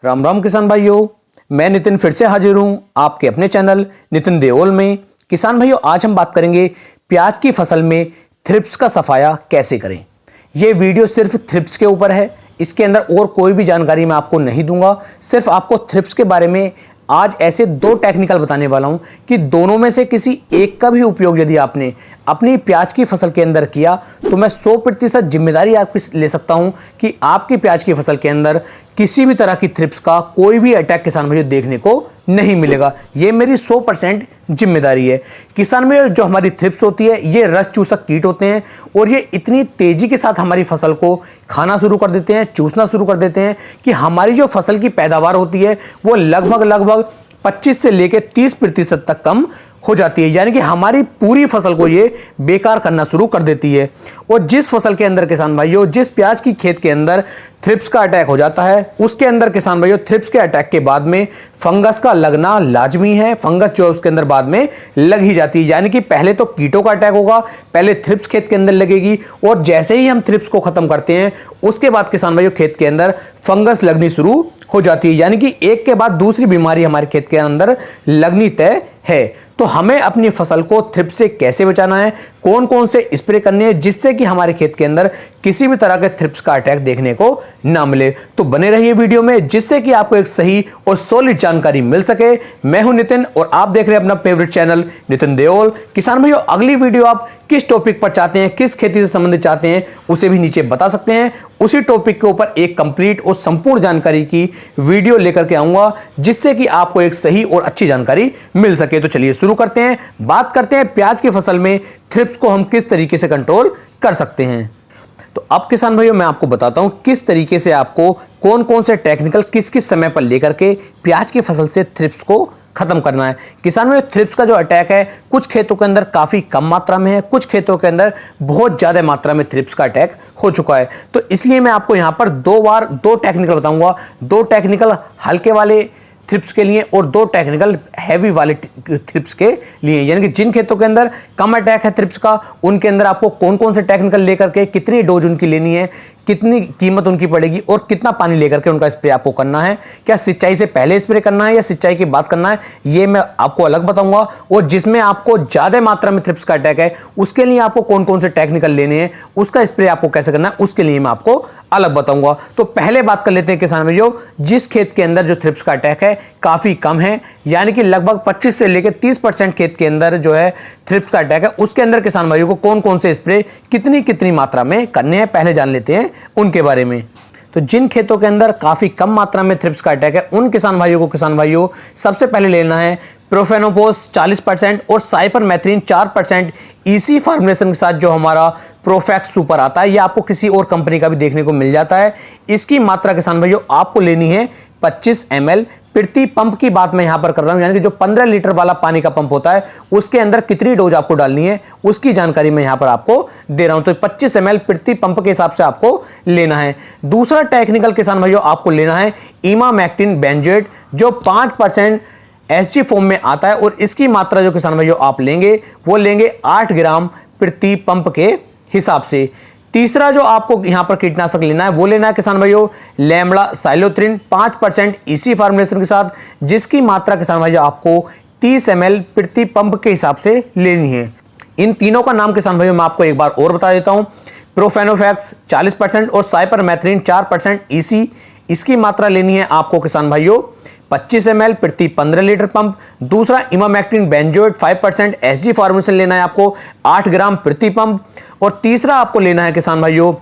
राम राम किसान भाइयों, मैं नितिन फिर से हाजिर हूं आपके अपने चैनल नितिन देओल में। किसान भाइयों, आज हम बात करेंगे प्याज की फसल में थ्रिप्स का सफाया कैसे करें। यह वीडियो सिर्फ थ्रिप्स के ऊपर है, इसके अंदर और कोई भी जानकारी मैं आपको नहीं दूंगा। सिर्फ आपको थ्रिप्स के बारे में आज ऐसे दो टेक्निकल बताने वाला हूं कि दोनों में से किसी एक का भी उपयोग यदि आपने अपनी प्याज की फसल के अंदर किया तो मैं 100% जिम्मेदारी आपकी ले सकता हूं कि आपकी प्याज की फसल के अंदर किसी भी तरह की थ्रिप्स का कोई भी अटैक किसान भाइयों देखने को नहीं मिलेगा। ये मेरी 100% जिम्मेदारी है। किसान में जो हमारी थ्रिप्स होती है ये रस चूसक कीट होते हैं और ये इतनी तेजी के साथ हमारी फसल को खाना शुरू कर देते हैं, चूसना शुरू कर देते हैं कि हमारी जो फसल की पैदावार होती है वो लगभग 25 से लेकर 30% तक कम हो जाती है। यानी कि हमारी पूरी फसल को ये बेकार करना शुरू कर देती है। और जिस फसल के अंदर किसान भाइयों, जिस प्याज की खेत के अंदर थ्रिप्स का अटैक हो जाता है उसके अंदर किसान भाइयों थ्रिप्स के अटैक के बाद में फंगस का लगना लाजमी है। फंगस जो उसके अंदर बाद में लग ही जाती है। यानी कि पहले तो कीटों का अटैक होगा, पहले थ्रिप्स खेत के अंदर लगेगी और जैसे ही हम थ्रिप्स को खत्म करते हैं उसके बाद किसान भाइयों खेत के अंदर फंगस लगनी शुरू हो जाती है। यानी कि एक के बाद दूसरी बीमारी हमारे खेत के अंदर लगनी तय है। तो हमें अपनी फसल को थ्रिप्स से कैसे बचाना है, कौन कौन से स्प्रे करने हैं जिससे कि हमारे खेत के अंदर किसी भी तरह के थ्रिप्स का अटैक देखने को ना मिले। तो बने रहिए वीडियो में जिससे कि आपको एक सही और सॉलिड जानकारी मिल सके। मैं हूं नितिन और आप देख रहे हैं अपना फेवरेट चैनल नितिन देओल। किसान भाइयों, अगली वीडियो आप किस टॉपिक पर चाहते हैं, किस खेती से संबंधित चाहते हैं उसे भी नीचे बता सकते हैं। उसी टॉपिक के ऊपर एक कंप्लीट और संपूर्ण जानकारी की वीडियो लेकर के आऊंगा जिससे कि आपको एक सही और अच्छी जानकारी मिल सके। तो चलिए शुरू करते हैं, बात करते हैं प्याज की फसल में थ्रिप्स को हम किस तरीके से कंट्रोल कर सकते हैं। तो अब किसान भाइयों मैं आपको बताता हूं किस तरीके से आपको कौन कौन से टेक्निकल किस किस समय पर लेकर के प्याज की फसल से थ्रिप्स को खत्म करना है। किसान भाइयों, थ्रिप्स का जो अटैक है कुछ खेतों के अंदर काफी कम मात्रा में है, कुछ खेतों के अंदर बहुत ज्यादा मात्रा में थ्रिप्स का अटैक हो चुका है। तो इसलिए मैं आपको यहां पर दो टेक्निकल बताऊंगा, दो टेक्निकल हल्के वाले थ्रिप्स के लिए और दो टेक्निकल हैवी वाले थ्रिप्स के लिए। यानी कि जिन खेतों के अंदर कम अटैक है थ्रिप्स का उनके अंदर आपको कौन कौन से टेक्निकल लेकर के कितनी डोज उनकी लेनी है, कितनी कीमत उनकी पड़ेगी और कितना पानी लेकर के उनका स्प्रे आपको करना है। क्या सिंचाई से पहले स्प्रे करना है या सिंचाई के बाद करना है, ये मैं आपको अलग बताऊंगा। और जिसमें आपको ज्यादा मात्रा में थ्रिप्स का अटैक है उसके लिए आपको कौन कौन से टेक्निकल लेने हैं, उसका स्प्रे आपको कैसे करना है उसके लिए मैं आपको अलग बताऊंगा। तो पहले बात कर लेते हैं किसान भाइयों, जिस खेत के अंदर जो थ्रिप्स का अटैक है काफी कम है, यानी कि लगभग 25 से लेकर 30% खेत के अंदर जो है थ्रिप्स का अटैक है, उसके अंदर किसान भाइयों को कौन कौन से स्प्रे कितनी मात्रा में करने हैं पहले जान लेते हैं उनके बारे में। तो जिन खेतों के अंदर काफी कम मात्रा में थ्रिप्स का अटैक है उन किसान भाइयों सबसे पहले लेना है प्रोफेनोपोस 40% और साइपरमेथ्रिन 4% इसी फॉर्मुलेशन के साथ जो हमारा प्रोफेक्स सुपर आता है, यह आपको किसी और कंपनी का भी देखने को मिल जाता है। इसकी मात्रा किसान भाइयों आपको लेनी है 25 ml प्रति पंप की बात मैं यहां पर कर रहा हूं। यानी कि जो 15 लीटर वाला पानी का पंप होता है उसके अंदर कितनी डोज आपको डालनी है उसकी जानकारी मैं यहां पर आपको दे रहा हूं। तो 25 ml प्रति पंप के हिसाब से आपको लेना है। दूसरा टेक्निकल किसान भाइयों आपको लेना है इमामेक्टिन बेंजोएट जो 5% एसजी फॉर्म में आता है और इसकी मात्रा जो किसान भाइयों आप लेंगे वो लेंगे 8 ग्राम प्रति पंप के हिसाब से। तीसरा जो आपको यहां पर कीटनाशक लेना है वो लेना है किसान भाइयों लैम्बडा साइलोथ्रिन 5% इसी फॉर्मुलेशन के साथ, जिसकी मात्रा किसान भाइयों आपको 30 ml प्रति पंप के हिसाब से लेनी है। इन तीनों का नाम किसान भाइयों मैं आपको एक बार और बता देता हूं। प्रोफेनोफैक्स 40% और साइपरमेथ्रिन 4% इसी, इसकी मात्रा लेनी है आपको किसान भाइयों 25 ml प्रति 15 लीटर पंप। दूसरा इमामेक्टिन बेंजोएट 5% एसजी फॉर्मुलेशन लेना है आपको 8 ग्राम प्रति पंप। और तीसरा आपको लेना है किसान भाइयों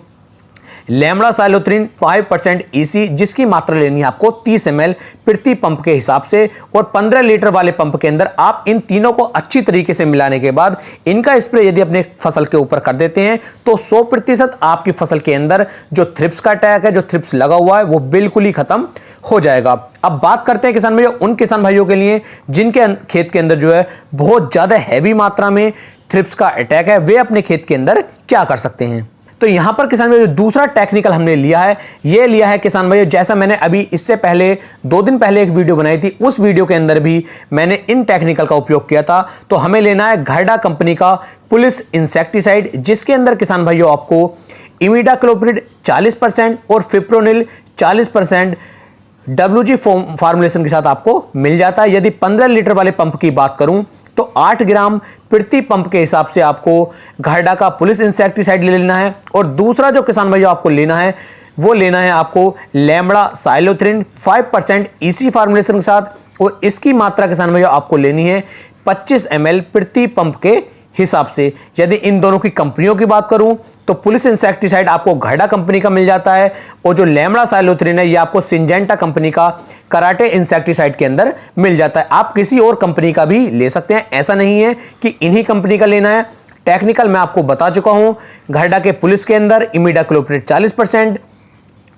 लैम्बडा साइलोथ्रिन 5% इसी, जिसकी मात्रा लेनी है आपको 30 ml प्रति पंप के हिसाब से। और 15 लीटर वाले पंप के अंदर आप इन तीनों को अच्छी तरीके से मिलाने के बाद इनका स्प्रे यदि अपने फसल के ऊपर कर देते हैं तो 100% आपकी फसल के अंदर जो थ्रिप्स का अटैक है, जो थ्रिप्स लगा हुआ है वो बिल्कुल ही खत्म हो जाएगा। अब बात करते हैं किसान भाइयों उन किसान भाइयों के लिए जिनके खेत के अंदर जो है बहुत ज्यादा हैवी मात्रा में थ्रिप्स का अटैक है, वे अपने खेत के अंदर क्या कर सकते हैं। तो यहां पर किसान भाइयों दूसरा टेक्निकल हमने लिया है, यह लिया है किसान भाइयों, जैसा मैंने अभी इससे पहले 2 दिन पहले एक वीडियो बनाई थी, उस वीडियो के अंदर भी मैंने इन टेक्निकल का उपयोग किया था। तो हमें लेना है घरडा कंपनी का पुलिस इंसेक्टिसाइड, जिसके अंदर किसान भाइयों आपको इमिडाक्लोप्रिड 40% और फिप्रोनिल 40% WG फार्मूलेशन के साथ आपको मिल जाता है। यदि 15 लीटर वाले पंप की बात करूं तो 8 ग्राम प्रति पंप के हिसाब से आपको घरडा का पुलिस इंसेक्टिसाइड ले लेना है। और दूसरा जो किसान भाइयों आपको लेना है वो लेना है आपको लैम्बडा साइलोथ्रिन 5% EC फार्मूलेशन के साथ, और इसकी मात्रा किसान भाइयों आपको लेनी है 25 ml प्रति पंप के हिसाब से। यदि इन दोनों की कंपनियों की बात करूं तो पुलिस इंसेक्टिसाइड आपको घरडा कंपनी का मिल जाता है, और जो लैम्बडा साइलोथ्रिन है ये आपको सिंजेंटा कंपनी का कराटे इंसेक्टिसाइड के अंदर मिल जाता है। आप किसी और कंपनी का भी ले सकते हैं, ऐसा नहीं है कि इन्हीं कंपनी का लेना है। टेक्निकल मैं आपको बता चुका हूं, घरडा के पुलिस के अंदर इमिडाक्लोप्रिड 40%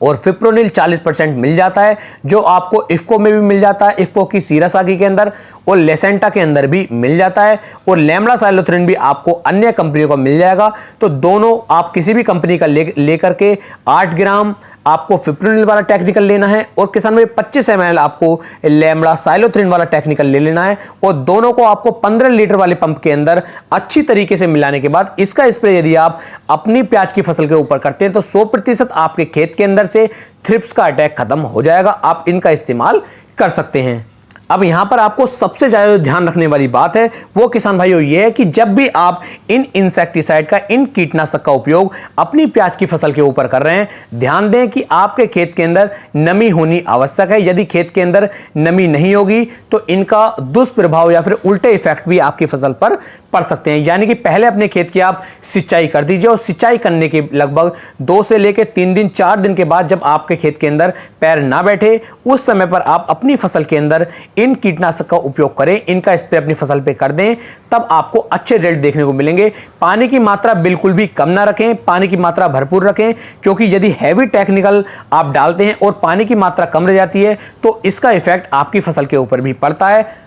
और फिप्रोनिल 40% मिल जाता है, जो आपको इफ्को में भी मिल जाता है, इफ्को की सीरासागी के अंदर, और लेसेंटा के अंदर भी मिल जाता है, और लैम्बडा साइलोथ्रिन भी आपको अन्य कंपनियों का मिल जाएगा। तो दोनों आप किसी भी कंपनी का लेकर के 8 ग्राम आपको फिप्रोनिल वाला टेक्निकल लेना है, और किसान में 25 ml आपको लैम्बडा साइलोथ्रिन वाला टेक्निकल ले लेना है, और दोनों को आपको 15 लीटर वाले पंप के अंदर अच्छी तरीके से मिलाने के बाद इसका स्प्रे यदि आप अपनी प्याज की फसल के ऊपर करते हैं तो 100% आपके खेत के अंदर से थ्रिप्स का अटैक खत्म हो जाएगा। आप इनका इस्तेमाल कर सकते हैं। अब यहां पर आपको सबसे ज्यादा ध्यान रखने वाली बात है वो किसान भाइयों ये है कि जब भी आप इन इंसेक्टिसाइड का, इन कीटनाशक का उपयोग अपनी प्याज की फसल के ऊपर कर रहे हैं, ध्यान दें कि आपके खेत के अंदर नमी होनी आवश्यक है। यदि खेत के अंदर नमी नहीं होगी तो इनका दुष्प्रभाव या फिर उल्टे इफेक्ट भी आपकी फसल पर पड़ सकते हैं। यानी कि पहले अपने खेत की आप सिंचाई कर दीजिए, और सिंचाई करने के लगभग 2 से लेकर 3 दिन 4 दिन के बाद जब आपके खेत के अंदर पैर ना बैठे, उस समय पर आप अपनी फसल के अंदर इन कीटनाशक का उपयोग करें, इनका स्प्रे अपनी फसल पे कर दें, तब आपको अच्छे रिजल्ट देखने को मिलेंगे। पानी की मात्रा बिल्कुल भी कम ना रखें, पानी की मात्रा भरपूर रखें, क्योंकि यदि हैवी टेक्निकल आप डालते हैं और पानी की मात्रा कम रह जाती है तो इसका इफेक्ट आपकी फसल के ऊपर भी पड़ता है।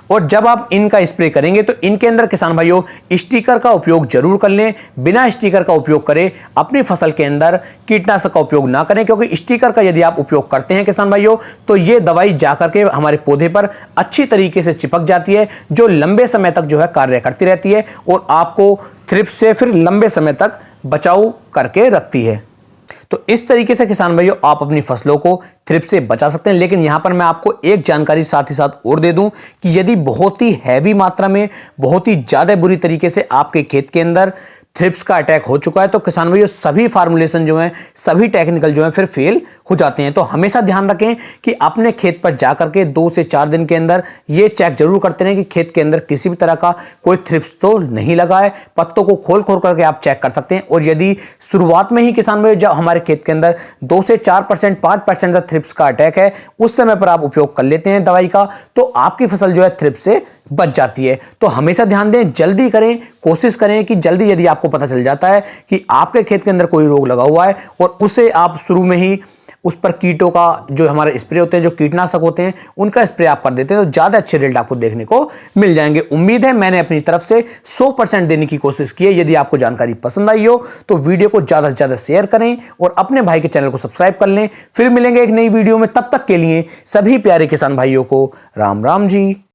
और जब आप इनका स्प्रे करेंगे तो इनके अंदर किसान भाइयों स्टिकर का उपयोग जरूर कर लें। बिना स्टिकर का उपयोग करें अपनी फसल के अंदर कीटनाशक का उपयोग ना करें, क्योंकि स्टिकर का यदि आप उपयोग करते हैं किसान भाइयों तो ये दवाई जाकर के हमारे पौधे पर अच्छी तरीके से चिपक जाती है, जो लंबे समय तक जो है कार्य करती रहती है और आपको थ्रिप्स से फिर लंबे समय तक बचाव करके रखती है। तो इस तरीके से किसान भाइयों आप अपनी फसलों को थ्रिप्स से बचा सकते हैं। लेकिन यहां पर मैं आपको एक जानकारी साथ ही साथ और दे दूं कि यदि बहुत ही हैवी मात्रा में, बहुत ही ज्यादा बुरी तरीके से आपके खेत के अंदर थ्रिप्स का अटैक हो चुका है तो किसान भाइयों सभी फार्मूलेशन जो हैं, सभी टेक्निकल जो हैं फिर फेल हो जाते हैं। तो हमेशा ध्यान रखें कि अपने खेत पर जाकर के 2 से 4 दिन के अंदर ये चेक जरूर करते रहें कि खेत के अंदर किसी भी तरह का कोई थ्रिप्स तो नहीं लगा है। पत्तों को खोल खोल करके आप चेक कर सकते हैं। और यदि शुरुआत में ही किसान भाइयों जब हमारे खेत के अंदर 2 से 4%, 5% का थ्रिप्स का अटैक है, उस समय पर आप उपयोग कर लेते हैं दवाई का, तो आपकी फसल जो है थ्रिप्स से बच जाती है। तो हमेशा ध्यान दें, जल्दी करें, कोशिश करें कि जल्दी यदि आपको पता चल जाता है कि आपके खेत के अंदर कोई रोग लगा हुआ है और उसे आप शुरू में ही उस पर कीटों का जो हमारे स्प्रे होते हैं, जो कीटनाशक होते हैं, उनका स्प्रे आप कर देते हैं तो ज्यादा अच्छे रिजल्ट आपको देखने को मिल जाएंगे। उम्मीद है मैंने अपनी तरफ से 100% देने की कोशिश की है। यदि आपको जानकारी पसंद आई हो तो वीडियो को ज्यादा से ज्यादा शेयर करें और अपने भाई के चैनल को सब्सक्राइब कर लें। फिर मिलेंगे एक नई वीडियो में, तब तक के लिए सभी प्यारे किसान भाइयों को राम राम जी।